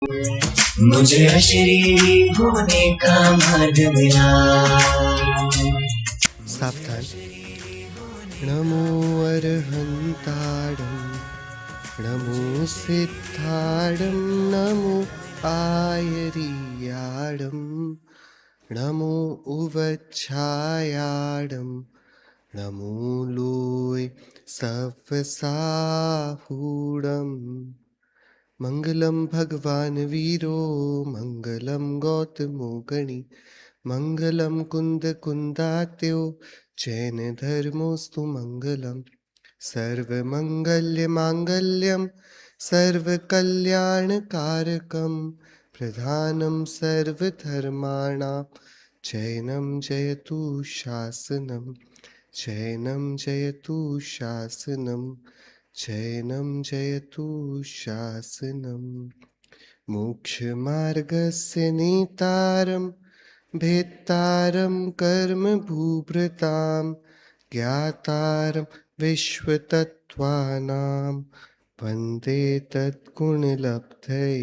मुझे अशरीरी होने का मर्द मिला। सावधान। नमो अर्हन्ताडं नमो सिद्धाडं नमो आयरियाडं नमो उवच्छायाडं नमो लोय सवसाहूडम्। मंगलम भगवान वीरो मंगलम गौतमो गणि मंगलम कुंद कुंदात्यो जैन धर्मोस्तु मंगलम। सर्वमंगल्य मांगल्यम सर्वकल्याणकारकम प्रधानम सर्वधर्माणां जैनम जयतु शासनम जैनम जयतु शासनम जैनम जयतु शासनम। मोक्षमार्गस्य नेतारं भेत्तारं कर्म भूभृतां ज्ञातारं विश्वतत्त्वानां वन्दे तद्गुणलब्धये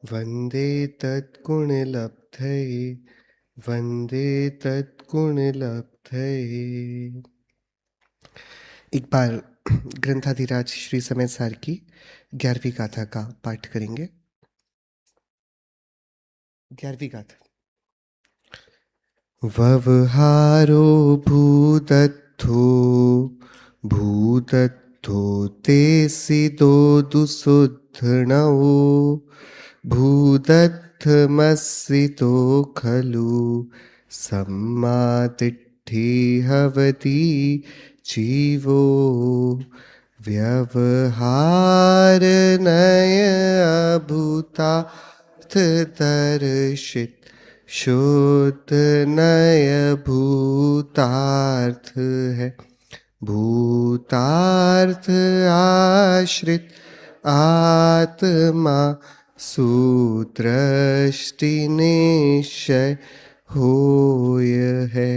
वन्दे तद्गुणलब्धये वन्दे तद्गुणलब्धये। एक बार ग्रंथाधिराज श्री समय सार की 11वीं गाथा का पाठ करेंगे। 11वीं गाथा। ववहारो भूदत्थो ते सिदो दुसुद्धणो भूदत्थमस्सितो खलु सम्मातिट्ठि हवति जीवो व्यवहारनय अभूतार्थदर्शित शुद्ध नय भूतार्थ है भूतार्थ आश्रित आत्मा सुदृष्टि निश्चय होय है।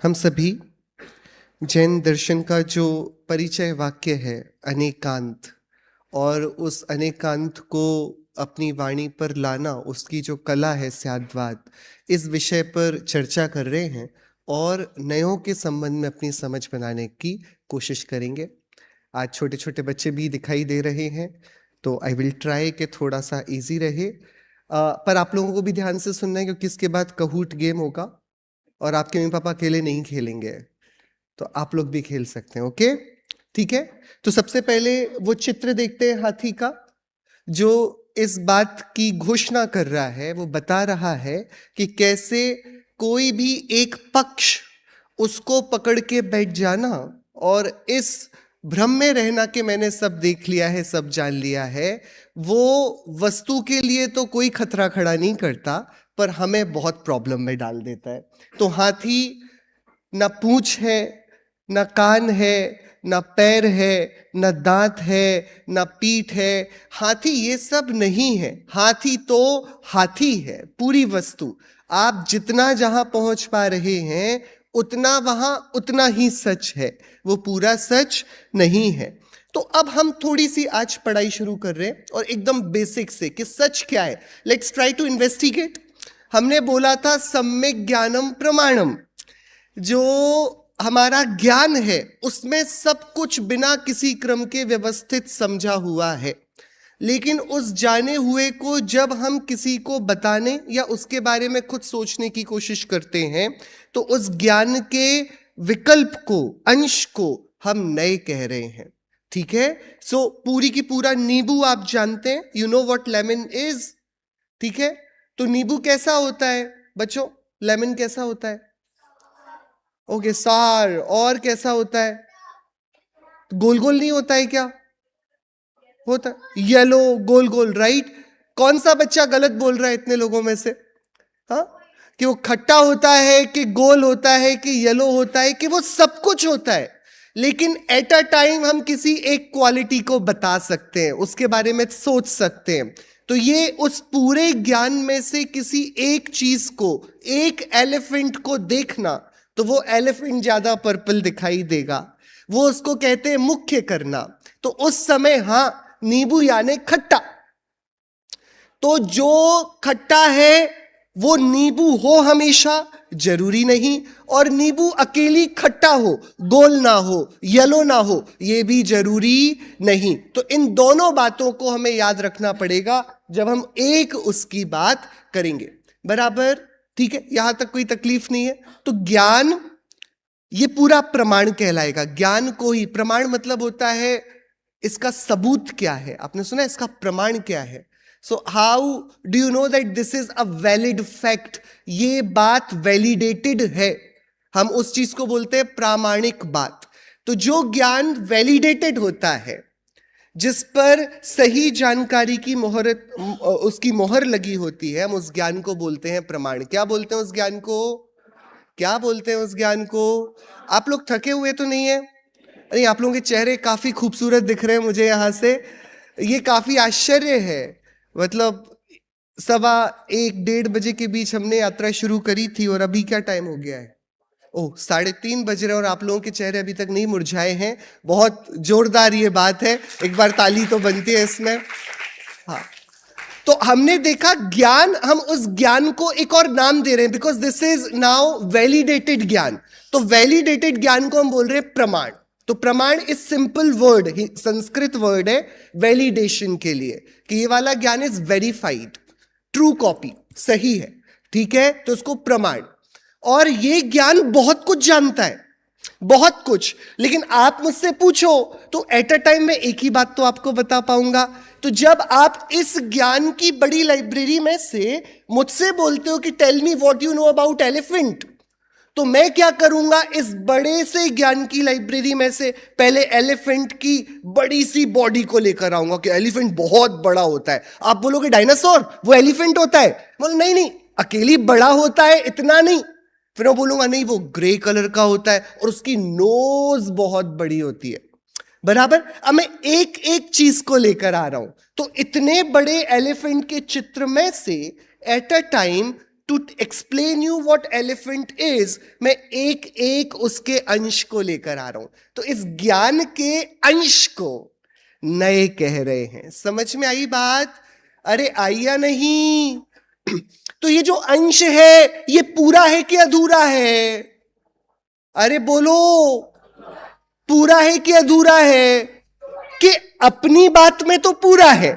हम सभी जैन दर्शन का जो परिचय वाक्य है अनेकांत, और उस अनेकांत को अपनी वाणी पर लाना, उसकी जो कला है स्याद्वाद, इस विषय पर चर्चा कर रहे हैं और नयों के संबंध में अपनी समझ बनाने की कोशिश करेंगे। आज छोटे छोटे बच्चे भी दिखाई दे रहे हैं, तो आई विल ट्राई कि थोड़ा सा इजी रहे। पर आप लोगों को भी ध्यान से सुनना है, क्योंकि इसके बाद कहूट गेम होगा और आपके मम्मी पापा अकेले नहीं खेलेंगे, तो आप लोग भी खेल सकते हैं। ओके, ठीक है। तो सबसे पहले वो चित्र देखते हैं हाथी का, जो इस बात की घोषणा कर रहा है, वो बता रहा है कि कैसे कोई भी एक पक्ष उसको पकड़ के बैठ जाना और इस भ्रम में रहना कि मैंने सब देख लिया है, सब जान लिया है, वो वस्तु के लिए तो कोई खतरा खड़ा नहीं करता, पर हमें बहुत प्रॉब्लम में डाल देता है। तो हाथी ना पूंछ है, ना कान है, ना पैर है, ना दांत है, ना पीठ है। हाथी ये सब नहीं है। हाथी तो हाथी है, पूरी वस्तु। आप जितना जहां पहुंच पा रहे हैं उतना वहां उतना ही सच है, वो पूरा सच नहीं है। तो अब हम थोड़ी सी आज पढ़ाई शुरू कर रहे हैं और एकदम बेसिक से कि सच क्या है। Let's try to investigate. हमने बोला था सम्यक ज्ञानम प्रमाणम, जो हमारा ज्ञान है उसमें सब कुछ बिना किसी क्रम के व्यवस्थित समझा हुआ है, लेकिन उस जाने हुए को जब हम किसी को बताने या उसके बारे में खुद सोचने की कोशिश करते हैं तो उस ज्ञान के विकल्प को, अंश को हम नए कह रहे हैं। ठीक है। सो पूरी की पूरा नींबू आप जानते हैं, you know what lemon is. ठीक है। तो नींबू कैसा होता है बच्चों? लेमन कैसा होता है? ओके, सार। और कैसा होता है? गोल गोल नहीं होता है क्या? होता है, येलो गोल गोल, राइट। कौन सा बच्चा गलत बोल रहा है इतने लोगों में से? हाँ, कि वो खट्टा होता है कि गोल होता है कि येलो होता है कि वो सब कुछ होता है, लेकिन एट अ टाइम हम किसी एक क्वालिटी को बता सकते हैं, उसके बारे में सोच सकते हैं। तो ये उस पूरे ज्ञान में से किसी एक चीज को, एक एलिफेंट को देखना, तो वो एलिफेंट ज्यादा पर्पल दिखाई देगा, वो उसको कहते हैं मुख्य करना। तो उस समय हाँ, नींबू यानी खट्टा। तो जो खट्टा है वो नींबू हो हमेशा, जरूरी नहीं। और नींबू अकेली खट्टा हो, गोल ना हो, येलो ना हो, ये भी जरूरी नहीं। तो इन दोनों बातों को हमें याद रखना पड़ेगा जब हम एक उसकी बात करेंगे। बराबर, ठीक है, यहां तक कोई तकलीफ नहीं है। तो ज्ञान ये पूरा प्रमाण कहलाएगा। ज्ञान को ही प्रमाण मतलब होता है इसका सबूत क्या है। आपने सुना इसका प्रमाण क्या है। So how do you know that this is a valid fact. ये बात वैलिडेटेड है, हम उस चीज को बोलते हैं प्रामाणिक बात। तो जो ज्ञान वैलिडेटेड होता है, जिस पर सही जानकारी की मोहर, उसकी मोहर लगी होती है, हम उस ज्ञान को बोलते हैं प्रमाण। क्या बोलते हैं उस ज्ञान को? क्या बोलते हैं उस ज्ञान को? आप लोग थके हुए तो नहीं है? अरे आप लोगों के चेहरे काफी खूबसूरत दिख रहे हैं मुझे यहां से। ये काफी आश्चर्य है। मतलब 1:15 बजे के बीच हमने यात्रा शुरू करी थी और अभी क्या टाइम हो गया है? ओह, 3:30 बज रहे हैं और आप लोगों के चेहरे अभी तक नहीं मुरझाए हैं। बहुत जोरदार ये बात है, एक बार ताली तो बनती है इसमें। हाँ, तो हमने देखा ज्ञान, हम उस ज्ञान को एक और नाम दे रहे हैं because this is now validated ज्ञान। तो वैलिडेटेड ज्ञान को हम बोल रहे हैं प्रमाण। तो प्रमाण is simple word, Sanskrit word है वैलिडेशन के लिए, कि ये वाला ज्ञान इज वेरीफाइड, ट्रू कॉपी, सही है, ठीक है, तो उसको प्रमाण। और ये ज्ञान बहुत कुछ जानता है, बहुत कुछ। लेकिन आप मुझसे पूछो तो एट अ टाइम में एक ही बात तो आपको बता पाऊंगा। तो जब आप इस ज्ञान की बड़ी लाइब्रेरी में से मुझसे बोलते हो कि tell me what you know about elephant, तो मैं क्या करूंगा, इस बड़े से ज्ञान की लाइब्रेरी में से पहले एलिफेंट की बड़ी सी बॉडी को लेकर आऊंगा कि एलिफेंट बहुत बड़ा होता है। आप बोलोगे डायनासोर वो एलिफेंट होता है, बोलो नहीं नहीं, अकेली बड़ा होता है, इतना नहीं। फिर मैं बोलूंगा नहीं वो ग्रे कलर का होता है और उसकी नोज बहुत बड़ी होती है। बराबर, अब मैं एक एक चीज को लेकर आ रहा हूं। तो इतने बड़े एलिफेंट के चित्र में से at a time to explain you what elephant is, मैं एक एक उसके अंश को लेकर आ रहा हूं। तो इस ज्ञान के अंश को नए कह रहे हैं। समझ में आई बात? अरे आई या नहीं? तो ये जो अंश है ये पूरा है कि अधूरा है? अरे बोलो, पूरा है कि अधूरा है? कि अपनी बात में तो पूरा है।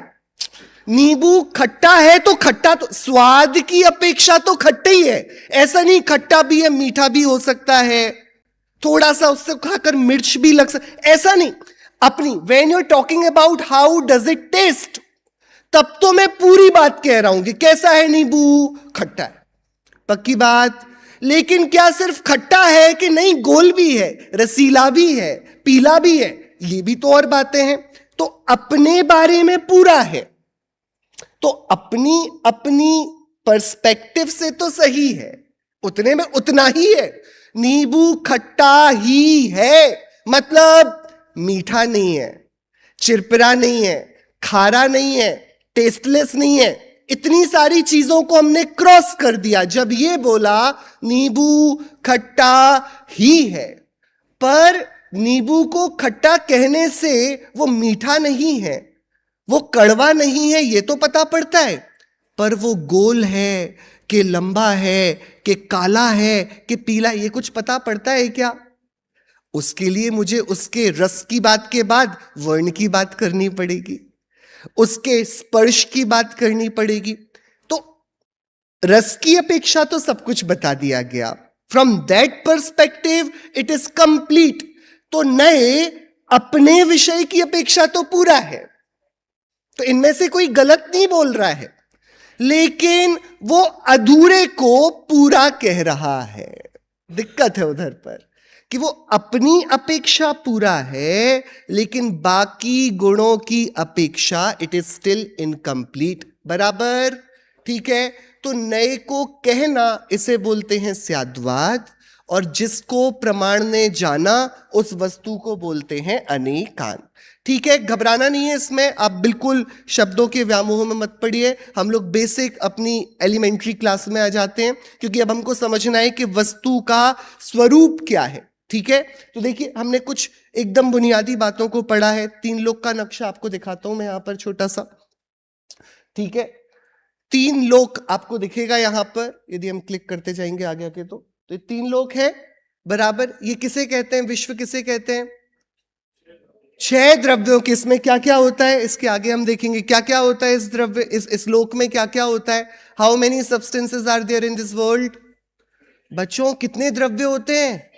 नींबू खट्टा है तो खट्टा, तो स्वाद की अपेक्षा तो खट्टा ही है। ऐसा नहीं खट्टा भी है, मीठा भी हो सकता है, थोड़ा सा उससे खाकर मिर्च भी लग सकता, ऐसा नहीं। अपनी when you are talking about how does it taste, तब तो मैं पूरी बात कह रहा हूं कि कैसा है नींबू, खट्टा है, पक्की बात। लेकिन क्या सिर्फ खट्टा है कि नहीं, गोल भी है, रसीला भी है, पीला भी है, ये भी तो और बातें हैं। तो अपने बारे में पूरा है, तो अपनी अपनी पर्सपेक्टिव से तो सही है, उतने में उतना ही है। नींबू खट्टा ही है, मतलब मीठा नहीं है, चिरपिरा नहीं है, खारा नहीं है, टेस्टलेस नहीं है। इतनी सारी चीजों को हमने क्रॉस कर दिया जब ये बोला नींबू खट्टा ही है। पर नींबू को खट्टा कहने से वो मीठा नहीं है, वो कड़वा नहीं है, ये तो पता पड़ता है। पर वो गोल है कि लंबा है कि काला है कि पीला, ये कुछ पता पड़ता है क्या? उसके लिए मुझे उसके रस की बात के बाद वर्ण की बात करनी पड़ेगी, उसके स्पर्श की बात करनी पड़ेगी। तो रस की अपेक्षा तो सब कुछ बता दिया गया। From that perspective it is complete. तो नए अपने विषय की अपेक्षा तो पूरा है, तो इनमें से कोई गलत नहीं बोल रहा है, लेकिन वो अधूरे को पूरा कह रहा है। दिक्कत है उधर पर कि वो अपनी अपेक्षा पूरा है, लेकिन बाकी गुणों की अपेक्षा इट इज स्टिल इनकम्प्लीट। बराबर, ठीक है। तो नए को कहना इसे बोलते हैं स्याद्वाद, और जिसको प्रमाण ने जाना उस वस्तु को बोलते हैं अनेकांत। ठीक है, घबराना नहीं है इसमें, आप बिल्कुल शब्दों के व्यामोह में मत पड़िए। हम लोग बेसिक अपनी एलिमेंट्री क्लास में आ जाते हैं, क्योंकि अब हमको समझना है कि वस्तु का स्वरूप क्या है। ठीक है, तो देखिए हमने कुछ एकदम बुनियादी बातों को पढ़ा है। 3 लोक का नक्शा आपको दिखाता हूं मैं यहां पर छोटा सा। ठीक है, 3 लोक आपको दिखेगा यहां पर, यदि हम क्लिक करते जाएंगे आगे आगे तो ये 3 लोक है बराबर। ये किसे कहते हैं, विश्व किसे कहते हैं? 6 द्रव्यों के। इसमें क्या क्या होता है इसके आगे हम देखेंगे क्या क्या होता है इस द्रव्य इस लोक में क्या क्या होता है। How many substances are there in this world? बच्चों कितने द्रव्य होते हैं?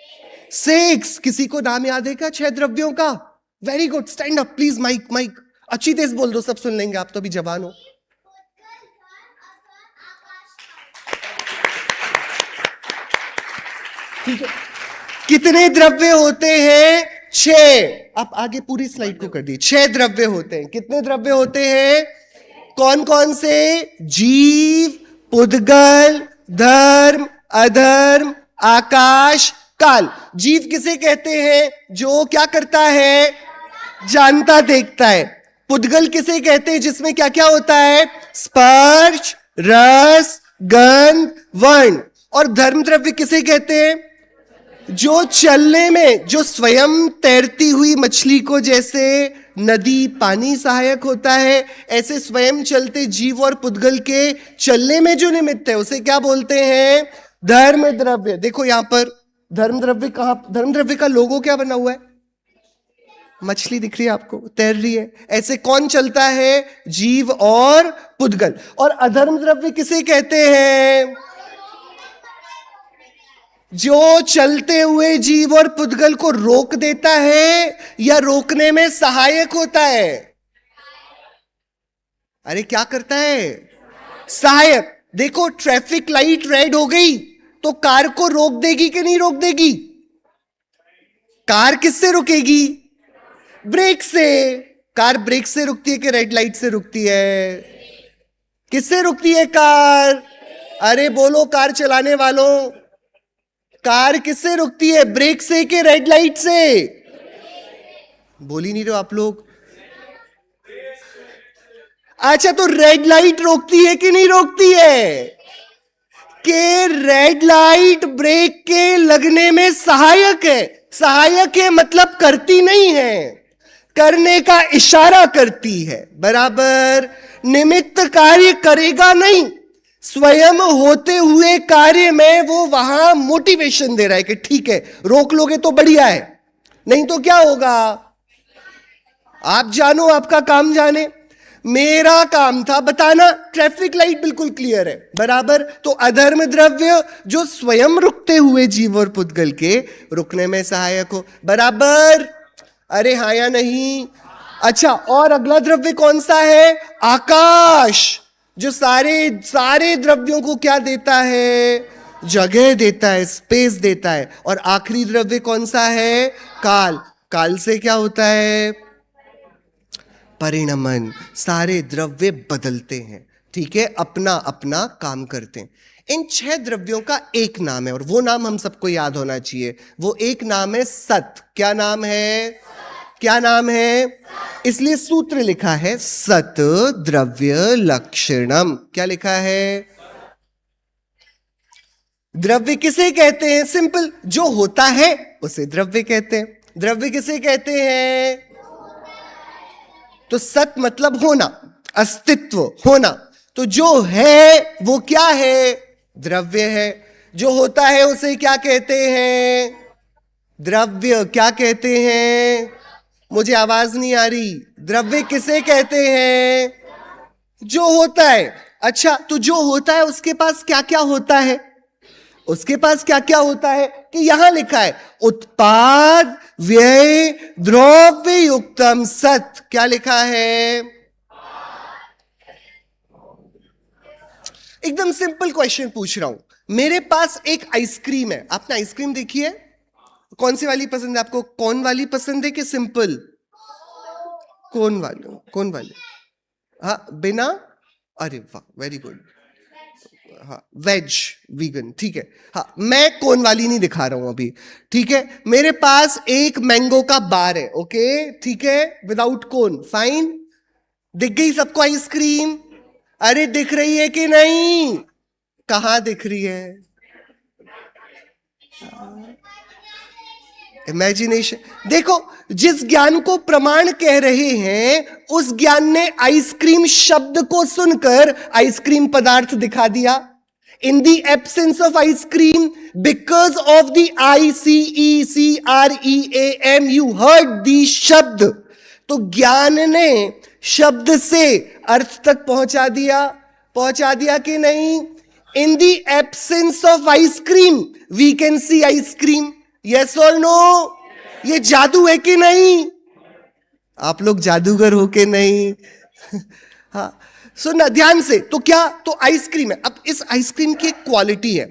6। किसी को नाम याद है क्या 6 द्रव्यों का? Very good, stand up please. Mic mic अच्छी तेज बोल दो, सब सुन लेंगे, आप तो अभी जवान हो। ठीक है, कितने द्रव्य होते हैं? 6। आप आगे पूरी स्लाइड को कर दी। 6 द्रव्य होते हैं। कितने द्रव्य होते हैं? कौन कौन से? जीव, पुद्गल, धर्म, अधर्म, आकाश, काल। जीव किसे कहते हैं? जो क्या करता है? जानता देखता है। पुद्गल किसे कहते हैं? जिसमें क्या क्या होता है? स्पर्श, रस, गंध, वर्ण। और धर्म द्रव्य किसे कहते हैं? जो चलने में, जो स्वयं तैरती हुई मछली को जैसे नदी पानी सहायक होता है, ऐसे स्वयं चलते जीव और पुद्गल के चलने में जो निमित्त है उसे क्या बोलते हैं? धर्म द्रव्य। देखो यहां पर धर्म द्रव्य कहां, धर्म द्रव्य का लोगो क्या बना हुआ है? मछली दिख रही है आपको, तैर रही है। ऐसे कौन चलता है? जीव और पुद्गल। और अधर्म द्रव्य किसे कहते हैं? जो चलते हुए जीव और पुद्गल को रोक देता है या रोकने में सहायक होता है। अरे क्या करता है? सहायक। देखो ट्रैफिक लाइट रेड हो गई तो कार को रोक देगी कि नहीं रोक देगी? कार किससे रुकेगी? ब्रेक से। कार ब्रेक से रुकती है कि रेड लाइट से रुकती है? किससे रुकती है कार? अरे बोलो कार चलाने वालों, कार किससे रुकती है? ब्रेक से कि रेड लाइट से? बोल ही नहीं रहे आप लोग। अच्छा तो रेड लाइट रोकती है कि नहीं रोकती है? कि रेड लाइट ब्रेक के लगने में सहायक है। सहायक है मतलब करती नहीं है, करने का इशारा करती है, बराबर। निमित्त कार्य करेगा नहीं, स्वयं होते हुए कार्य में वो वहां मोटिवेशन दे रहा है कि ठीक है रोक लोगे तो बढ़िया है, नहीं तो क्या होगा आप जानो, आपका काम जाने। मेरा काम था बताना ट्रैफिक लाइट बिल्कुल क्लियर है, बराबर। तो अधर्म द्रव्य जो स्वयं रुकते हुए जीव और पुद्गल के रुकने में सहायक हो, बराबर। अरे हाँ या नहीं? अच्छा, और अगला द्रव्य कौन सा है? आकाश, जो सारे द्रव्यों को क्या देता है? जगह देता है, स्पेस देता है। और आखिरी द्रव्य कौन सा है? काल। काल से क्या होता है? परिणमन। सारे द्रव्य बदलते हैं, ठीक है, अपना अपना काम करते हैं। इन 6 द्रव्यों का एक नाम है और वो नाम हम सबको याद होना चाहिए। वो एक नाम है सत। क्या नाम है? क्या नाम है? इसलिए सूत्र लिखा है सत द्रव्य लक्षणम। क्या लिखा है? द्रव्य किसे कहते हैं? सिंपल, जो होता है उसे द्रव्य कहते हैं। द्रव्य किसे कहते हैं? तो सत मतलब होना, अस्तित्व, होना। तो जो है वो क्या है? द्रव्य है। जो होता है उसे क्या कहते हैं? द्रव्य। क्या कहते हैं? मुझे आवाज नहीं आ रही। द्रव्य किसे कहते हैं? जो होता है। अच्छा, तो जो होता है उसके पास क्या क्या होता है? उसके पास क्या क्या होता है कि यहां लिखा है उत्पाद व्यय द्रव्य युक्तम सत। क्या लिखा है? एकदम सिंपल क्वेश्चन पूछ रहा हूं। मेरे पास एक आइसक्रीम है, आपने आइसक्रीम देखी है? कौन सी वाली पसंद है आपको? कौन वाली पसंद है कि सिंपल? कौन वाली? कौन वाली? हाँ, बिना? अरे वाह, वेरी गुड। हाँ, वेज, वीगन, ठीक है। हाँ, मैं कोन वाली नहीं दिखा रहा हूं अभी, ठीक है। मेरे पास एक मैंगो का बार है, ओके, ठीक है, विदाउट कोन, फाइन। दिख गई सबको आइसक्रीम? अरे दिख रही है कि नहीं? कहां दिख रही है? इमेजिनेशन। देखो, जिस ज्ञान को प्रमाण कह रहे हैं उस ज्ञान ने आइसक्रीम शब्द को सुनकर आइसक्रीम पदार्थ दिखा दिया। In the absence of ice cream, because of the ICECREAM, you heard the शब्द। तो ज्ञान ने शब्द से अर्थ तक पहुंचा दिया कि नहीं? In the absence of ice cream we can see ice cream. Yes और नो? ये जादू है कि नहीं? आप लोग जादूगर हो के नहीं? हाँ, सुनना ध्यान से। तो क्या? तो आइसक्रीम है। अब इस आइसक्रीम की एक क्वालिटी है।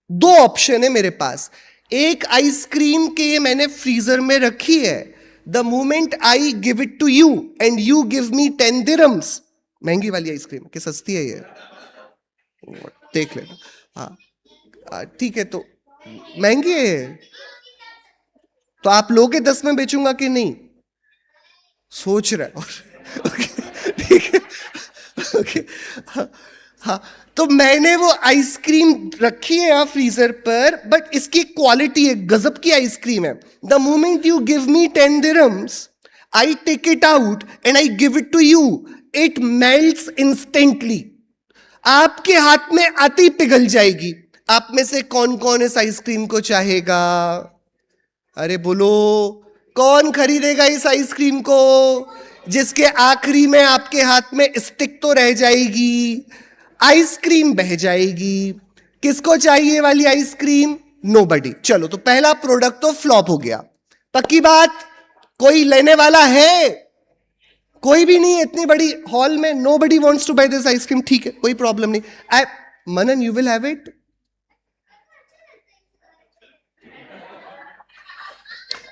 दो ऑप्शन है मेरे पास। एक आइसक्रीम के मैंने फ्रीजर में रखी है। The moment I give it to you and you give me 10 dirhams, महंगी वाली आइसक्रीम कि सस्ती है ये, देख लेना। हाँ ठीक है, तो महंगी है तो आप लोगे 10 में बेचूंगा कि नहीं? सोच रहा है। ठीक है, ओके। हाँ, तो मैंने वो आइसक्रीम रखी है यहाँ फ्रीजर पर, बट इसकी क्वालिटी है, गजब की आइसक्रीम है। The moment you give me 10 dirhams, I take it out and I give it to you, it melts instantly. आपके हाथ में आते ही पिघल जाएगी। आप में से कौन कौन इस आइसक्रीम को चाहेगा? अरे बोलो, कौन खरीदेगा इस आइसक्रीम को जिसके आखिरी में आपके हाथ में स्टिक तो रह जाएगी, आइसक्रीम बह जाएगी? किसको चाहिए वाली आइसक्रीम? नोबडी। चलो, तो पहला प्रोडक्ट तो फ्लॉप हो गया। पक्की बात? कोई लेने वाला है? कोई भी नहीं है इतनी बड़ी हॉल में। Nobody wants to buy this ice cream. ठीक है, कोई प्रॉब्लम नहीं। Manan, you will have it?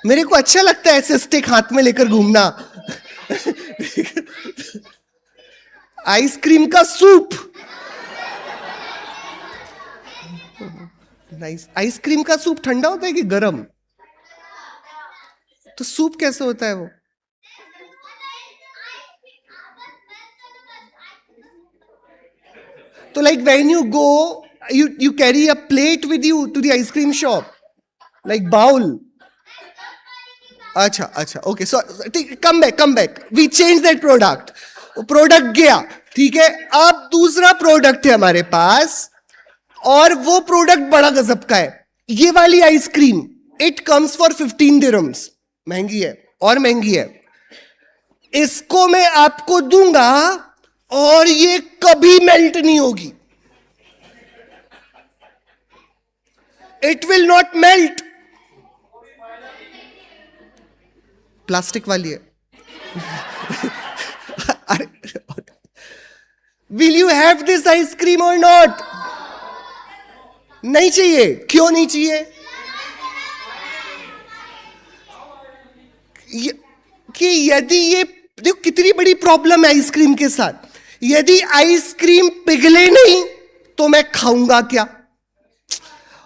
मेरे को अच्छा लगता है ऐसे स्टिक हाथ में लेकर घूमना। आइसक्रीम का सूप, नाइस। आइसक्रीम का सूप ठंडा होता है कि गरम? तो सूप कैसे होता है वो? तो like when you go, you carry a plate with you to the ice cream shop, like bowl. अच्छा, okay, so come back, we change that product. Product गया, ठीक है। अब दूसरा प्रोडक्ट है हमारे पास, और वो प्रोडक्ट बड़ा गजब का है। ये वाली ice cream, it comes for 15 dirhams, महंगी है और महंगी है। इसको मैं आपको दूंगा और ये कभी मेल्ट नहीं होगी। It will not melt. Plastic वाली है। Will you have this ice cream और नॉट? नहीं चाहिए। क्यों नहीं चाहिए? कि यदि ये, देखो कितनी बड़ी प्रॉब्लम है आइसक्रीम के साथ। यदि आइसक्रीम पिघले नहीं तो मैं खाऊंगा क्या?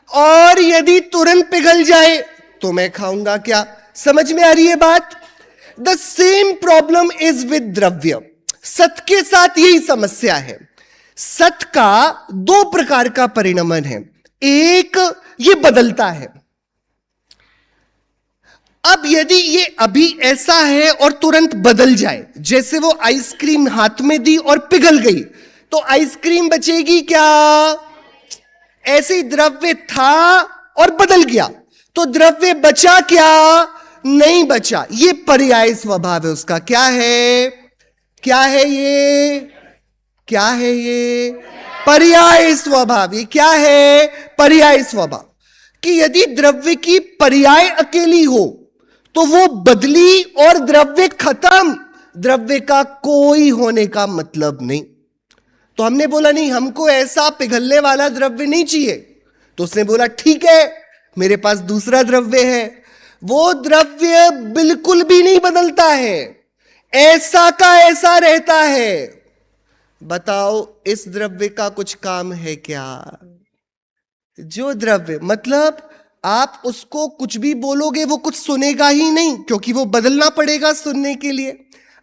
और यदि तुरंत पिघल जाए तो मैं खाऊंगा क्या? समझ में आ रही है बात? The same problem is with द्रव्य। सत के साथ यही समस्या है। सत का दो प्रकार का परिणमन है। एक, ये बदलता है। अब यदि ये अभी ऐसा है और तुरंत बदल जाए, जैसे वो आइसक्रीम हाथ में दी और पिघल गई, तो आइसक्रीम बचेगी क्या? ऐसे द्रव्य था और बदल गया, तो द्रव्य बचा क्या? नहीं बचा। ये पर्याय स्वभाव है उसका। क्या है? क्या है ये? क्या है ये? पर्याय स्वभाव। ये क्या है? पर्याय स्वभाव। कि यदि द्रव्य की पर्याय अकेली हो तो वो बदली और द्रव्य खत्म। द्रव्य का कोई होने का मतलब नहीं। तो हमने बोला नहीं, हमको ऐसा पिघलने वाला द्रव्य नहीं चाहिए। तो उसने बोला ठीक है, मेरे पास दूसरा द्रव्य है। वो द्रव्य बिल्कुल भी नहीं बदलता है, ऐसा का ऐसा रहता है। बताओ इस द्रव्य का कुछ काम है क्या? जो द्रव्य, मतलब आप उसको कुछ भी बोलोगे वो कुछ सुनेगा ही नहीं, क्योंकि वो बदलना पड़ेगा सुनने के लिए।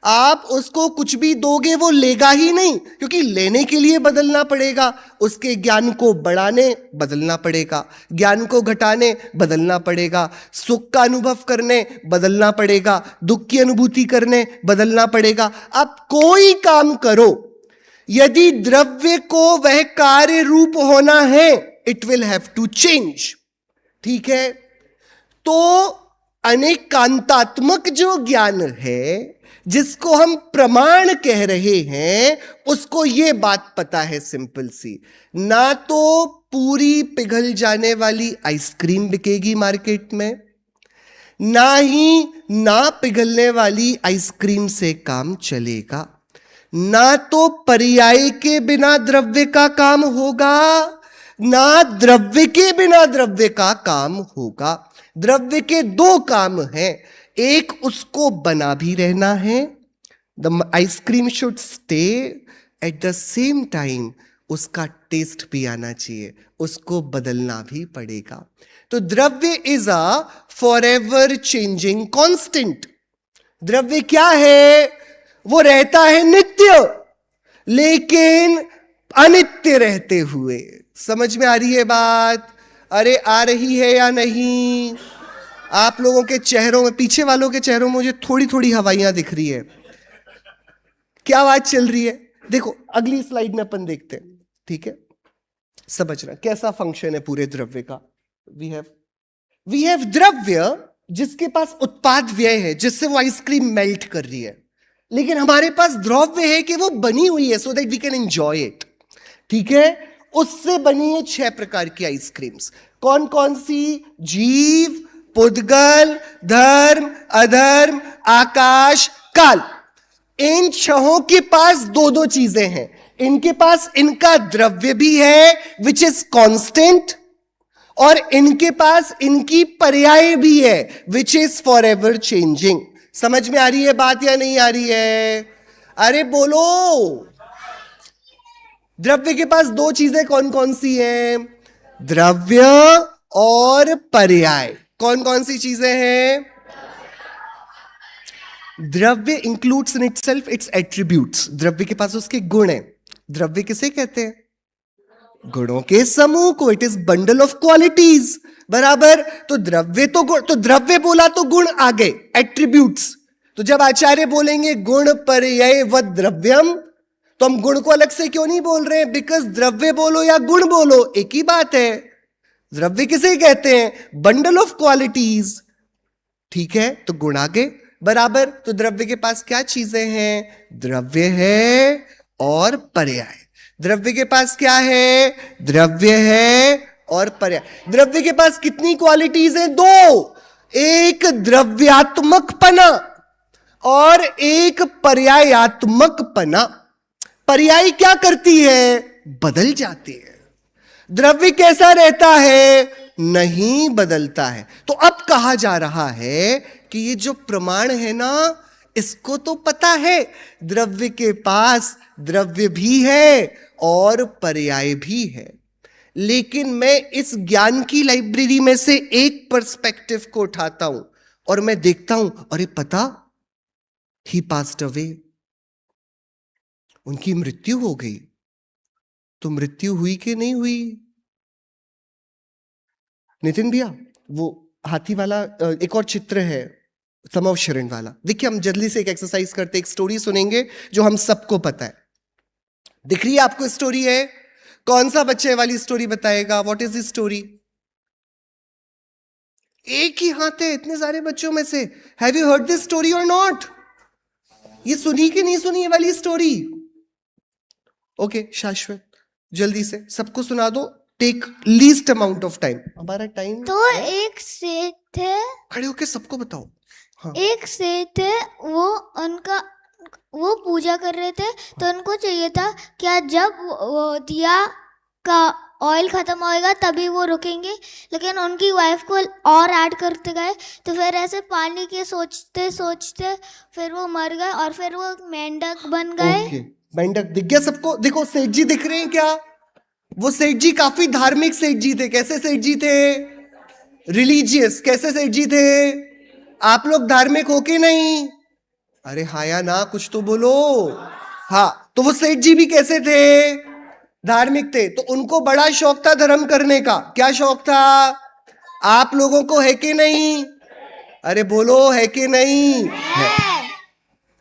आप उसको कुछ भी दोगे वो लेगा ही नहीं, क्योंकि लेने के लिए बदलना पड़ेगा, उसके ज्ञान को बढ़ाने बदलना पड़ेगा, ज्ञान को घटाने बदलना पड़ेगा, सुख का अनुभव करने बदलना पड़ेगा, दुख की अनुभूति करने बदलना पड़ेगा। आप कोई काम करो, यदि द्रव्य को वह कार्य रूप होना है, it will have to change. ठीक है, तो अनेकांतात्मक जो ज्ञान है, जिसको हम प्रमाण कह रहे हैं, उसको ये बात पता है सिंपल सी, ना तो पूरी पिघल जाने वाली आइसक्रीम बिकेगी मार्केट में, ना ही ना पिघलने वाली आइसक्रीम से काम चलेगा, ना तो पर्याय के बिना द्रव्य का काम होगा, ना द्रव्य के बिना द्रव्य का काम होगा। द्रव्य के दो काम हैं, एक उसको बना भी रहना है, the ice cream should stay, at the same time उसका टेस्ट भी आना चाहिए, उसको बदलना भी पड़ेगा। तो द्रव्य is a forever changing constant. द्रव्य क्या है? वो रहता है नित्य, लेकिन अनित्य रहते हुए। समझ में आ रही है बात? अरे आ रही है या नहीं? आप लोगों के चेहरों में, पीछे वालों के चेहरों में मुझे थोड़ी थोड़ी हवाइयां दिख रही है। क्या बात चल रही है? देखो अगली स्लाइड में अपन देखते हैं। ठीक है, समझना कैसा फंक्शन है पूरे द्रव्य का। वी हैव द्रव्य जिसके पास उत्पाद व्यय है, जिससे वो आइसक्रीम मेल्ट कर रही है, लेकिन हमारे पास द्रव्य है कि वो बनी हुई है so that we can enjoy it. ठीक है, उससे बनी है 6 प्रकार की आइसक्रीम्स। कौन कौन सी? जीव, पुद्गल, धर्म, अधर्म, आकाश, काल। इन 6 के पास दो दो चीजें हैं। इनके पास इनका द्रव्य भी है विच इज कांस्टेंट, और इनके पास इनकी पर्याय भी है which is for ever changing. समझ में आ रही है बात या नहीं आ रही है? अरे बोलो। द्रव्य के पास 2 चीजें कौन कौन सी हैं? द्रव्य और पर्याय। कौन कौन सी चीजें हैं? द्रव्य includes in itself it's attributes. द्रव्य के पास उसके गुण हैं। द्रव्य किसे कहते हैं? गुणों के समूह को। It is bundle of qualities. बराबर। तो द्रव्य तो गुण, तो द्रव्य बोला तो गुण आ गए, एट्रीब्यूट्स। तो जब आचार्य बोलेंगे गुण पर्याय व द्रव्यम, तो हम गुण को अलग से क्यों नहीं बोल रहे हैं? बिकॉज द्रव्य बोलो या गुण बोलो एक ही बात है। द्रव्य किसे कहते हैं? Bundle of qualities. ठीक है, तो गुण आगे। बराबर। तो द्रव्य के पास क्या चीजें हैं? द्रव्य है और पर्याय। द्रव्य के पास क्या है? द्रव्य है और पर्याय। द्रव्य के पास कितनी क्वालिटीज हैं? 2। एक द्रव्यात्मकपना और एक पर्यायात्मकपना। पर्याय क्या करती है? बदल जाती है। द्रव्य कैसा रहता है? नहीं बदलता है। तो अब कहा जा रहा है कि ये जो प्रमाण है ना, इसको तो पता है द्रव्य के पास द्रव्य भी है और पर्याय भी है, लेकिन मैं इस ज्ञान की लाइब्रेरी में से एक पर्सपेक्टिव को उठाता हूं और मैं देखता हूं, अरे पता, ही पास्ड अवे, उनकी मृत्यु हो गई। तो मृत्यु हुई कि नहीं हुई? नितिन भैया, वो हाथी वाला एक और चित्र है समव शरण वाला। देखिए, हम जल्दी से एक एक्सरसाइज करते, एक स्टोरी सुनेंगे जो हम सबको पता है। दिख रही है आपको स्टोरी? है कौन सा बच्चे वाली स्टोरी बताएगा? What is this story? एक ही हाथ है इतने सारे बच्चों में से। Have you heard this story और नॉट? ये सुनी कि नहीं सुनी ये वाली स्टोरी? ओके, शाश्वत जल्दी से सबको सुना दो। Take least amount of time. हमारा टाइम तो एक सेठ थे, खड़े होके सबको बताओ। हाँ। एक सेठ थे, वो पूजा कर रहे थे, तो उनको चाहिए था क्या जब वो दिया का ऑयल खत्म होएगा तभी वो रुकेंगे, लेकिन उनकी वाइफ को और ऐड करते गए, तो फिर ऐसे पानी के सोचते सोचते फिर वो मर गए और फिर वो मेंढक बन गए। ओके, मेंढक दिख गया सबको? देखो सेठ जी दिख रहे हैं क्या? वो सेठ जी काफी धार्मिक सेठ जी थे। कैसे सेठ जी थे? रिलीजियस। कैसे सेठ जी थे? आप लोग धार्मिक हो के नहीं? अरे हाँ या ना, कुछ तो बोलो। हाँ, तो वो सेठ जी भी कैसे थे? धार्मिक थे। तो उनको बड़ा शौक था धर्म करने का। क्या शौक था? आप लोगों को है कि नहीं? अरे बोलो, है कि नहीं? है।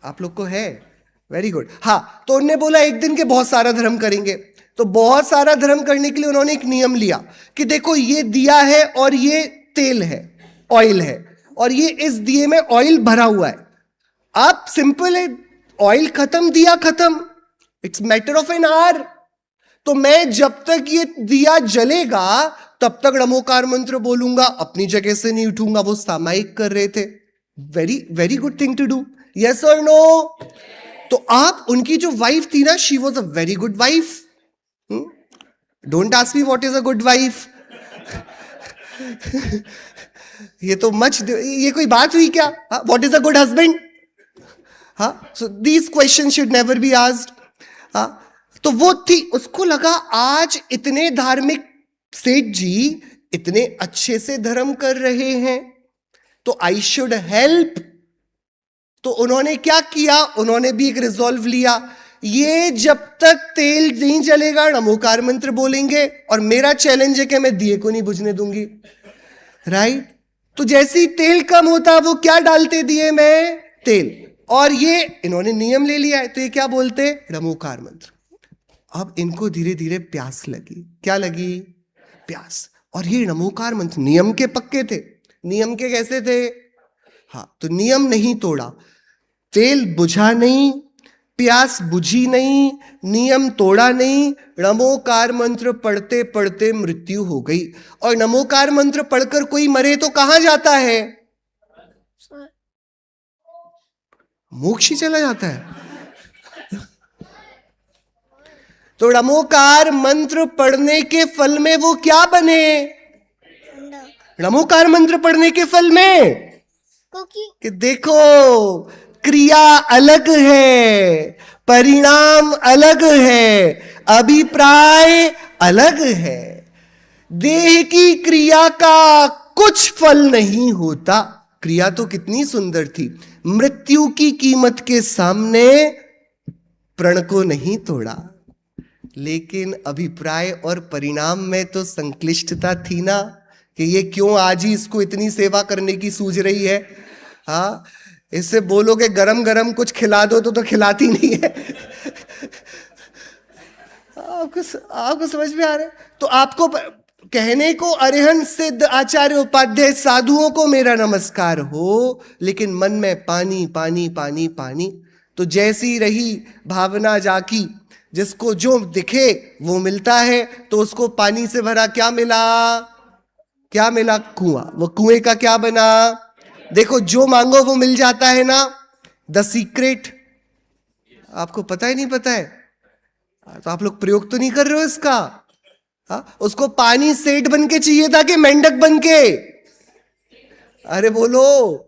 आप लोग को है? Very good. हाँ, तो उन्होंने बोला एक दिन के बहुत सारा धर्म करेंगे। तो बहुत सारा धर्म करने के लिए उन्होंने एक नियम लिया कि देखो ये दिया है और ये तेल है, ऑयल है, और ये इस दिए में ऑयल भरा हुआ है। आप सिंपल है, ऑयल खत्म, दिया खत्म, it's matter of an hour. तो मैं जब तक ये दिया जलेगा तब तक नमोकार मंत्र बोलूंगा, अपनी जगह से नहीं उठूंगा। वो सामायिक कर रहे थे। Very very good thing to do, yes और नो? तो आप, उनकी जो वाइफ थी ना, she was a very good wife. Don't ask me what is a good wife. ये तो ये कोई बात हुई क्या? What is a good husband? हाँ, so these question should never be asked. हाँ, तो वो थी, उसको लगा आज इतने धार्मिक सेठ जी इतने अच्छे से धर्म कर रहे हैं तो आई शुड हेल्प। तो उन्होंने क्या किया? उन्होंने भी एक रिजॉल्व लिया, ये जब तक तेल नहीं जलेगा नमोकार मंत्र बोलेंगे, और मेरा चैलेंज है कि मैं दिए को नहीं बुझने दूंगी। राइट? तो जैसे ही तेल कम होता वो क्या डालते दिए में? तेल। और ये इन्होंने नियम ले लिया है, तो ये क्या बोलते? नमोकार मंत्र। अब इनको धीरे धीरे प्यास लगी। क्या लगी? प्यास। और ये नमोकार मंत्र नियम के पक्के थे। नियम के कैसे थे? हाँ, तो नियम नहीं तोड़ा, तेल बुझा नहीं, प्यास बुझी नहीं, नियम तोड़ा नहीं, नमोकार मंत्र पढ़ते पढ़ते मृत्यु हो गई। और नमोकार मंत्र पढ़कर कोई मरे तो कहां जाता है? मोक्ष ही चला जाता है। तो नमोकार मंत्र पढ़ने के फल में वो क्या बने? नमोकार मंत्र पढ़ने के फल में कि देखो, क्रिया अलग है, परिणाम अलग है, अभिप्राय अलग है। देह की क्रिया का कुछ फल नहीं होता। क्रिया तो कितनी सुंदर थी, मृत्यु की कीमत के सामने प्रण को नहीं तोड़ा। लेकिन अभिप्राय और परिणाम में तो संक्लिष्टता थी ना, कि ये क्यों आज ही इसको इतनी सेवा करने की सूझ रही है। हाँ, इससे बोलोगे गरम गरम कुछ खिला दो तो खिलाती नहीं है। आपको समझ में आ रहा है? तो आपको कहने को अरिहंत सिद्ध आचार्य उपाध्याय साधुओं को मेरा नमस्कार हो, लेकिन मन में पानी पानी पानी पानी। तो जैसी रही भावना जाकी, जिसको जो दिखे वो मिलता है, तो उसको पानी से भरा क्या मिला? क्या मिला? कुआं। वो कुएं का क्या बना? देखो, जो मांगो वो मिल जाता है ना। द सीक्रेट आपको पता ही नहीं पता है? तो आप लोग प्रयोग तो नहीं कर रहे हो इसका। हाँ, उसको पानी सेठ बन के चाहिए था कि मेंढक बन के? अरे बोलो।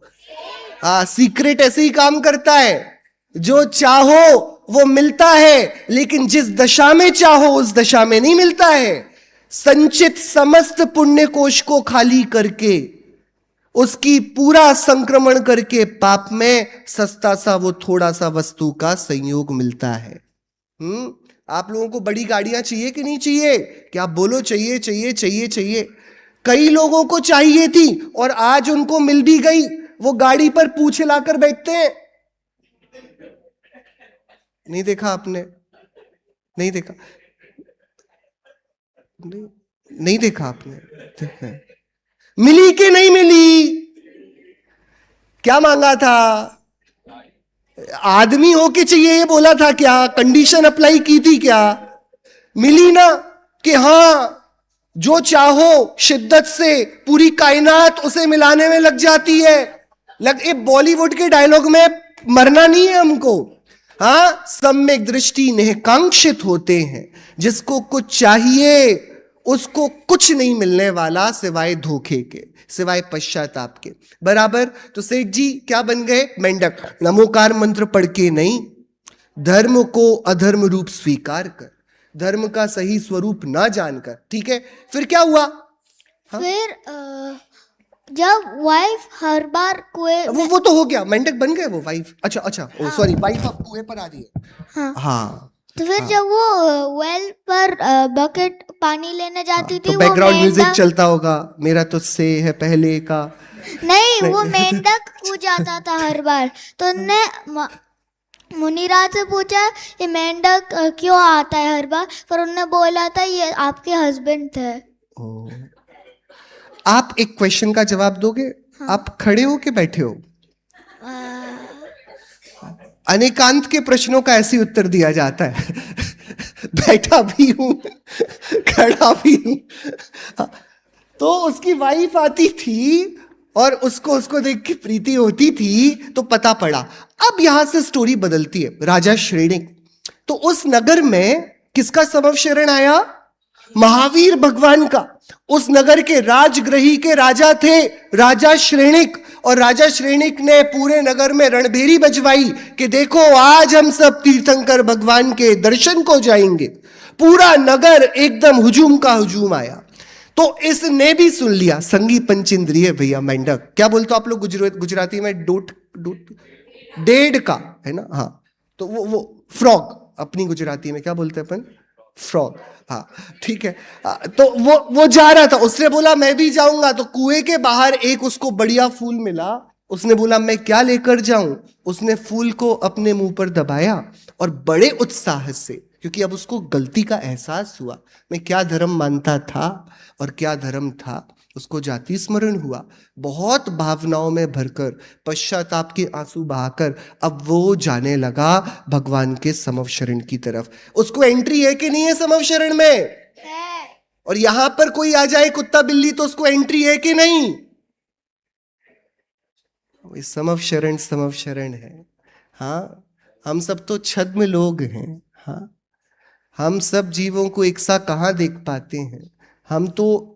हाँ, सीक्रेट ऐसे ही काम करता है, जो चाहो वो मिलता है, लेकिन जिस दशा में चाहो उस दशा में नहीं मिलता है। संचित समस्त पुण्य कोश को खाली करके, उसकी पूरा संक्रमण करके पाप में सस्ता सा वो थोड़ा सा वस्तु का संयोग मिलता है। आप लोगों को बड़ी गाड़ियां चाहिए कि नहीं चाहिए? क्या आप बोलो चाहिए चाहिए चाहिए चाहिए? कई लोगों को चाहिए थी और आज उनको मिल भी गई। वो गाड़ी पर पूंछ हिलाकर बैठते हैं। नहीं देखा आपने? नहीं देखा? नहीं देखा आपने? देखा। मिली कि नहीं मिली? क्या मांगा था? आदमी होके चाहिए ये बोला था क्या? कंडीशन अप्लाई की थी क्या? मिली ना, कि हां जो चाहो शिद्दत से पूरी कायनात उसे मिलाने में लग जाती है। ये बॉलीवुड के डायलॉग में मरना नहीं है हमको। हाँ, सम्यक दृष्टि निकांक्षित होते हैं। जिसको कुछ चाहिए उसको कुछ नहीं मिलने वाला सिवाय धोखे के, सिवाय पश्चाताप के। बराबर। तो सेठ जी क्या बन गए? मेंढक। नमोकार मंत्र पढ़ के नहीं, धर्म को अधर्म रूप स्वीकार कर, धर्म का सही स्वरूप ना जानकर। ठीक है, फिर क्या हुआ? हाँ? फिर जब वाइफ हर बार कुएं वो तो हो गया, मेंढक बन गए वो वाइफ। अच्छा अच्छा, ओ सॉरी, वाइफ अब कुएं पर आ रही है। हाँ, हाँ, तो फिर हाँ। जब वो वेल पर बकेट पानी लेने जाती तो थी, वो बैकग्राउंड म्यूजिक मेंढक चलता होगा, मेरा तुझसे है पहले का। नहीं, वो नहीं। मेंढक कूद जाता था हर बार। तो उनने मुनिराज से पूछा ये मेंढक क्यों आता है हर बार, पर उन्होंने बोला था ये आपके हस्बैंड थे। ओ, आप एक क्वेश्चन का जवाब दोगे? हाँ। आप खड़े हो कि बैठे हो? आ, अनेकांत के प्रश्नों का ऐसे उत्तर दिया जाता है। बैठा भी हूं, खड़ा भी हूं। तो उसकी वाइफ आती थी और उसको देख के प्रीति होती थी, तो पता पड़ा। अब यहां से स्टोरी बदलती है। राजा श्रेणिक, तो उस नगर में किसका समव शरण आया? महावीर भगवान का। उस नगर के राजगृही के राजा थे राजा श्रेणिक, और राजा श्रेणिक ने पूरे नगर में रणभेरी बजवाई कि देखो आज हम सब तीर्थंकर भगवान के दर्शन को जाएंगे। पूरा नगर एकदम हुजूम का हुजूम आया। तो इसने भी सुन लिया। संगी पंचेंद्रिय भैया मेंढक, क्या बोलते हो आप लोग गुजराती में? डोट डोट डेढ़ का है ना? हाँ, तो वो फ्रॉग अपनी गुजराती में क्या बोलते हैं अपन? फ्रॉग। हाँ ठीक है। तो वो जा रहा था, उसने बोला मैं भी जाऊंगा। तो कुएं के बाहर एक उसको बढ़िया फूल मिला, उसने बोला मैं क्या लेकर जाऊं। उसने फूल को अपने मुंह पर दबाया और बड़े उत्साह से, क्योंकि अब उसको गलती का एहसास हुआ, मैं क्या धर्म मानता था और क्या धर्म था, उसको जाति स्मरण हुआ। बहुत भावनाओं में भरकर, पश्चाताप के आंसू बहाकर अब वो जाने लगा भगवान के समव शरण की तरफ। उसको एंट्री है कि नहीं है समव शरण में? है। और यहां पर कोई आ जाए कुत्ता बिल्ली तो उसको एंट्री है कि नहीं? समव शरण है। हाँ, हम सब तो छद्म लोग हैं। हाँ, हम सब जीवों को एक सा कहाँ देख पाते हैं। हम तो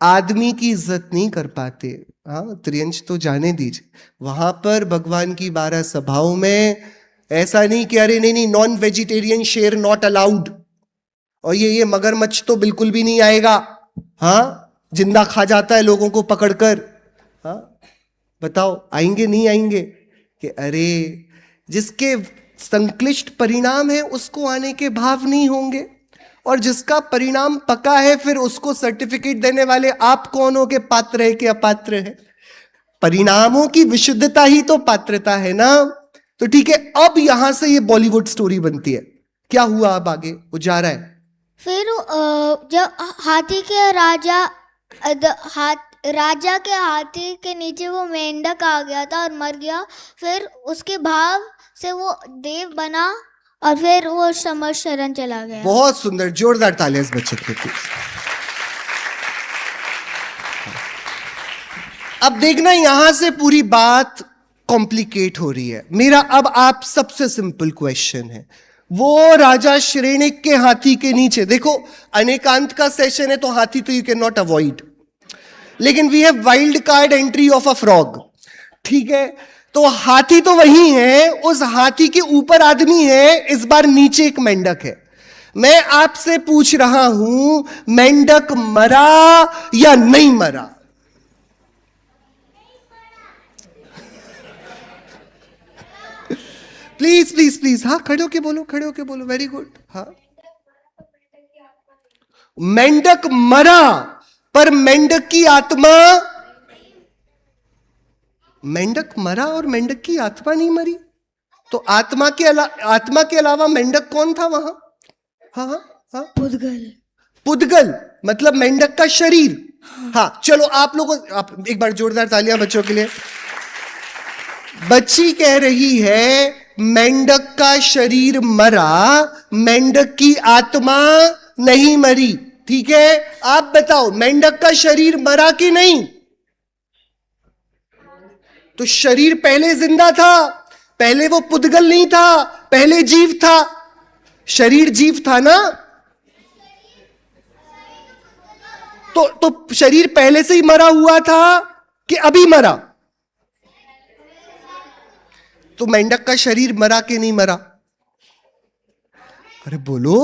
आदमी की इज्जत नहीं कर पाते। हाँ, त्रियंश तो जाने दीजिए, वहां पर भगवान की 12 सभाओं में ऐसा नहीं कि अरे नहीं नॉन वेजिटेरियन शेर नॉट अलाउड, और ये मगरमच्छ तो बिल्कुल भी नहीं आएगा। हाँ, जिंदा खा जाता है लोगों को पकड़कर। हाँ, बताओ आएंगे नहीं आएंगे? कि अरे जिसके संक्लिष्ट परिणाम है उसको आने के भाव नहीं होंगे, और जिसका परिणाम पका है फिर उसको सर्टिफिकेट देने वाले आप कौन हो के पात्र है कि अपात्र है? परिणामों की विशुद्धता ही तो पात्रता है ना। तो ठीक है, अब यहां से ये बॉलीवुड स्टोरी बनती है। क्या हुआ अब आगे? वो जा रहा है, फिर जब हाथी के राजा के हाथी के नीचे वो मेंढक आ गया था और मर गया। फिर उसके भाव से वो देव बना और फिर वो समव शरण चला गया। बहुत सुंदर, जोरदार तालियां इस बच्चे के लिए। अब देखना, यहां से पूरी बात कॉम्प्लिकेट हो रही है। मेरा अब आप सबसे सिंपल क्वेश्चन है, वो राजा श्रेणिक के हाथी के नीचे देखो, अनेकांत का सेशन है तो हाथी तो यू कैन नॉट अवॉइड, लेकिन we have wild card entry of a frog. ठीक है, तो हाथी तो वही है, उस हाथी के ऊपर आदमी है, इस बार नीचे एक मेंढक है। मैं आपसे पूछ रहा हूं, मेंढक मरा या नहीं मरा? प्लीज प्लीज प्लीज, हाँ खड़े होके बोलो, खड़े होके बोलो, वेरी गुड। हाँ, मेंढक मरा, पर मेंढक की आत्मा, मेंढक मरा और मेंढक की आत्मा नहीं मरी। तो आत्मा के अलावा मेंढक कौन था वहां? हाँ हाँ हाँ, पुद्गल मतलब मेंढक का शरीर। हाँ चलो, आप लोगों, आप एक बार जोरदार तालियां बच्चों के लिए। बच्ची कह रही है मेंढक का शरीर मरा, मेंढक की आत्मा नहीं मरी। ठीक है, आप बताओ मेंढक का शरीर मरा कि नहीं? तो शरीर पहले जिंदा था, पहले वो पुद्गल नहीं था, पहले जीव था। शरीर जीव था ना, तो शरीर पहले से ही मरा हुआ था कि अभी मरा? तो मेंढक का शरीर मरा कि नहीं मरा? अरे बोलो,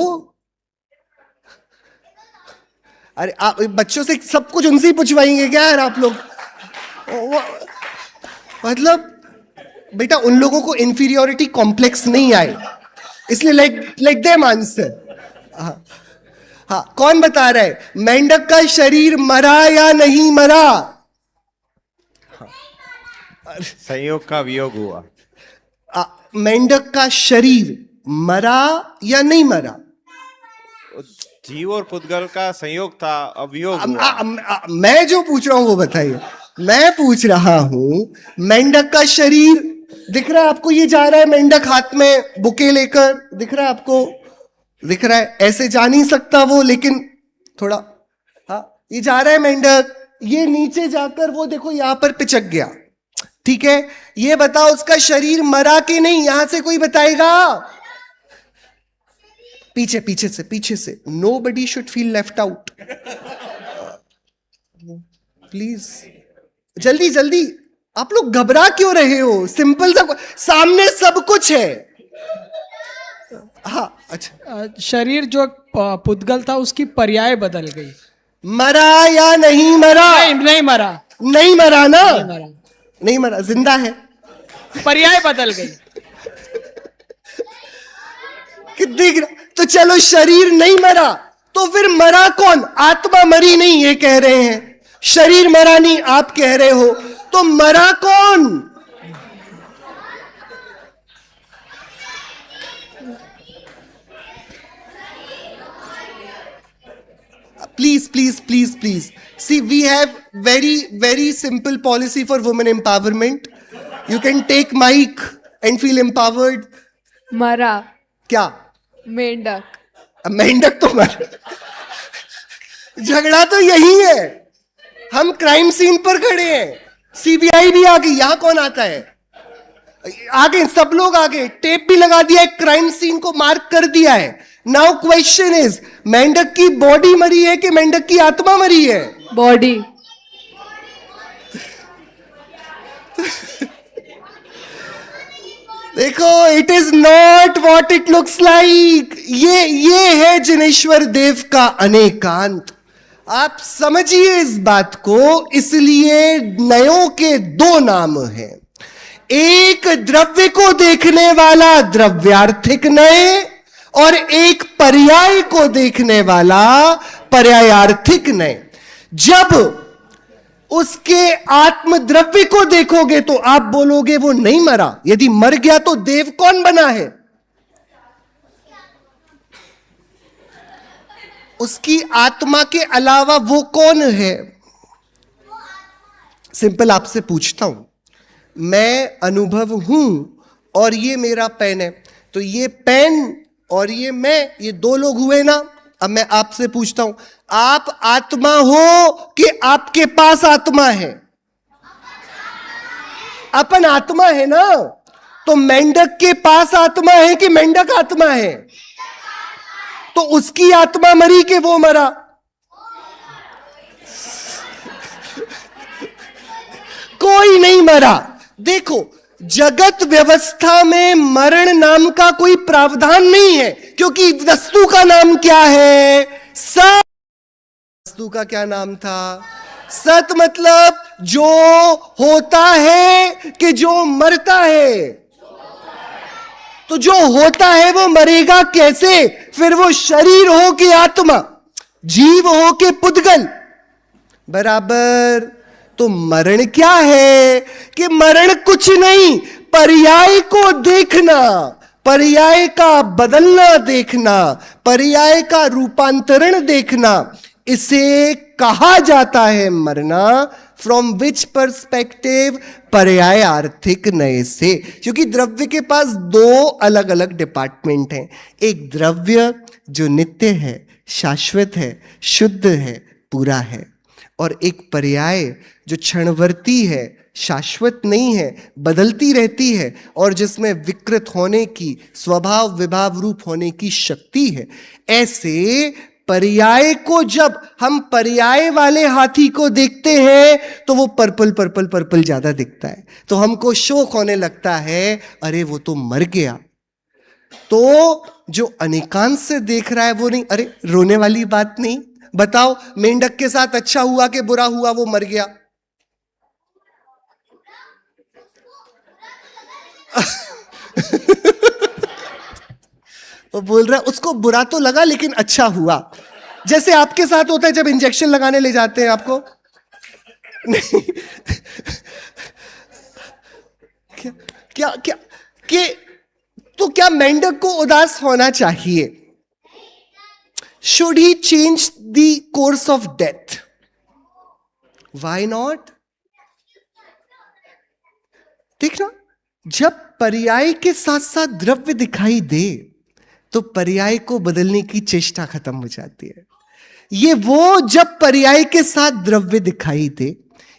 अरे आप बच्चों से सब कुछ उनसे ही पूछवाएंगे क्या यार आप लोग? मतलब बेटा उन लोगों को इंफीरियोरिटी कॉम्प्लेक्स नहीं आए, इसलिए लाइक देम आंसर। हाँ, कौन बता रहा है मेंढक का शरीर मरा या नहीं मरा? संयोग का वियोग हुआ। मेंढक का शरीर मरा या नहीं मरा? जीव और पुद्गल का संयोग था, अब वियोग हुआ। मैं जो पूछ रहा हूं वो बताइए। मैं पूछ रहा हूं मेंढक का शरीर दिख रहा है आपको? ये जा रहा है मेंढक हाथ में बुके लेकर, दिख रहा है आपको? दिख रहा है? ऐसे जा नहीं सकता वो, लेकिन थोड़ा, हाँ ये जा रहा है मेंढक, ये नीचे जाकर वो देखो यहां पर पिचक गया, ठीक है? ये बताओ उसका शरीर मरा कि नहीं? यहां से कोई बताएगा? पीछे से nobody should feel left out, please जल्दी जल्दी। आप लोग घबरा क्यों रहे हो? सिंपल सा, सामने सब कुछ है। हाँ अच्छा, शरीर जो पुद्गल था उसकी पर्याय बदल गई। मरा या नहीं मरा? नहीं मरा। नहीं मरा ना? नहीं मरा। नहीं मरा, जिंदा है। पर्याय बदल गई। दिख रहा? तो चलो शरीर नहीं मरा, तो फिर मरा कौन? आत्मा मरी नहीं ये कह रहे हैं, शरीर मरा नहीं आप कह रहे हो, तो मरा कौन? Please. See, we have very simple policy for women empowerment. You can take mic and feel empowered. मरा क्या? मेंढक। मेंढक तो मर, झगड़ा तो यही है। हम क्राइम सीन पर खड़े हैं, सीबीआई भी आ गई, यहां कौन आता है? आगे सब लोग आगे, टेप भी लगा दिया है, क्राइम सीन को मार्क कर दिया है। नाउ क्वेश्चन इज, मेंढक की बॉडी मरी है कि मेंढक की आत्मा मरी है? बॉडी। देखो, it is not what it looks like. ये है जिनेश्वर देव का अनेकांत। आप समझिए इस बात को। इसलिए नयों के दो नाम हैं, एक द्रव्य को देखने वाला द्रव्यार्थिक नय, और एक पर्याय को देखने वाला पर्यायार्थिक नय। जब उसके आत्म द्रव्य को देखोगे तो आप बोलोगे वो नहीं मरा। यदि मर गया तो देव कौन बना है? उसकी आत्मा के अलावा वो कौन है? सिंपल आपसे पूछता हूं, मैं अनुभव हूं और ये मेरा पेन है, तो ये पेन और ये मैं, ये दो लोग हुए ना। अब मैं आपसे पूछता हूं, आप आत्मा हो कि आपके पास आत्मा है? अपन आत्मा है ना, तो मेंढक के पास आत्मा है कि मेंढक आत्मा है? तो उसकी आत्मा मरी कि वो मरा? कोई नहीं मरा। देखो, जगत व्यवस्था में मरण नाम का कोई प्रावधान नहीं है, क्योंकि वस्तु का नाम क्या है? सत। वस्तु का क्या नाम था? सत। मतलब जो होता है कि जो मरता है? तो जो होता है वो मरेगा कैसे? फिर वो शरीर हो कि आत्मा, जीव हो कि पुद्गल, बराबर। तो मरण क्या है? कि मरण कुछ नहीं, पर्याय को देखना, पर्याय का बदलना देखना, पर्याय का रूपांतरण देखना, इसे कहा जाता है मरना। From which perspective? पर्याय आर्थिक नए से। क्योंकि द्रव्य के पास दो अलग अलग डिपार्टमेंट हैं, एक द्रव्य जो नित्य है, शाश्वत है, शुद्ध है, पूरा है, और एक पर्याय जो क्षणवर्ती है, शाश्वत नहीं है, बदलती रहती है, और जिसमें विकृत होने की, स्वभाव विभाव रूप होने की शक्ति है। ऐसे पर्याय को जब हम पर्याय वाले हाथी को देखते हैं तो वो पर्पल पर्पल पर्पल ज्यादा दिखता है, तो हमको शौक होने लगता है, अरे वो तो मर गया। तो जो अनेकांत से देख रहा है वो नहीं, अरे रोने वाली बात नहीं। बताओ, मेंढक के साथ अच्छा हुआ कि बुरा हुआ? वो मर गया। वो बोल रहा है उसको बुरा तो लगा लेकिन अच्छा हुआ, जैसे आपके साथ होता है जब इंजेक्शन लगाने ले जाते हैं आपको। नहीं क्या क्या क्या कि तो क्या मेंढक को उदास होना चाहिए? Should he change the course of death? Why not? देखना, जब पर्याय के साथ साथ द्रव्य दिखाई दे तो पर्याय को बदलने की चेष्टा खत्म हो जाती है। ये वो जब पर्याय के साथ द्रव्य दिखाई दे,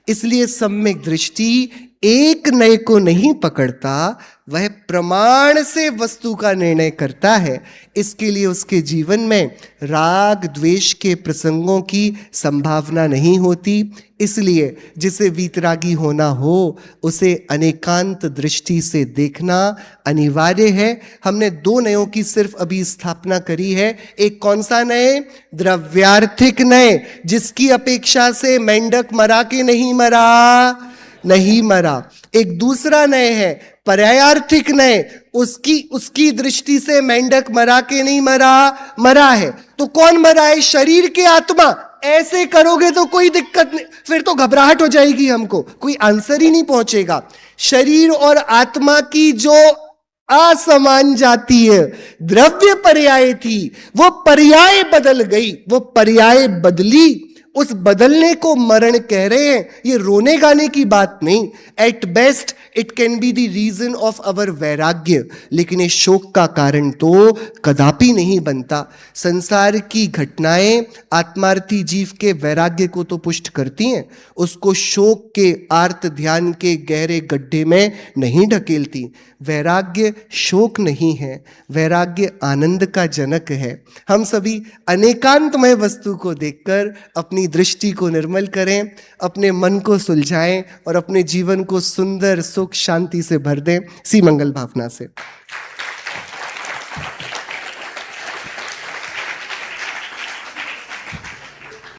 इसलिए सम्यक दृष्टि एक नए को नहीं पकड़ता, वह प्रमाण से वस्तु का निर्णय करता है। इसके लिए उसके जीवन में राग द्वेष के प्रसंगों की संभावना नहीं होती। इसलिए जिसे वीतरागी होना हो उसे अनेकांत दृष्टि से देखना अनिवार्य है। हमने दो नयों की सिर्फ अभी स्थापना करी है। एक कौन सा नय? द्रव्यार्थिक नय, जिसकी अपेक्षा से मेंढक मरा के नहीं मरा। एक दूसरा नय है पर्यायार्थिक नय, उसकी दृष्टि से मेंढक मरा के नहीं मरा है। तो कौन मरा है? शरीर के आत्मा। ऐसे करोगे तो कोई दिक्कत नहीं, फिर तो घबराहट हो जाएगी, हमको कोई आंसर ही नहीं पहुंचेगा। शरीर और आत्मा की जो असमान जाती है, द्रव्य पर्याय थी, वो पर्याय बदल गई, वो पर्याय बदली। उस बदलने को मरण कह रहे हैं। ये रोने गाने की बात नहीं। At best it can be the reason of our vairagya, लेकिन ये शोक का कारण तो कदापि नहीं बनता। संसार की घटनाएं आत्मार्थी जीव के वैराग्य को तो पुष्ट करती हैं, उसको शोक के आर्त ध्यान के गहरे गड्ढे में नहीं ढकेलती। वैराग्य शोक नहीं है, वैराग्य आनंद का जनक है। हम सभी अनेकांतमय वस्तु को देखकर अपनी दृष्टि को निर्मल करें, अपने मन को सुलझाएं और अपने जीवन को सुंदर सुख शांति से भर दें। सी मंगल भावना से।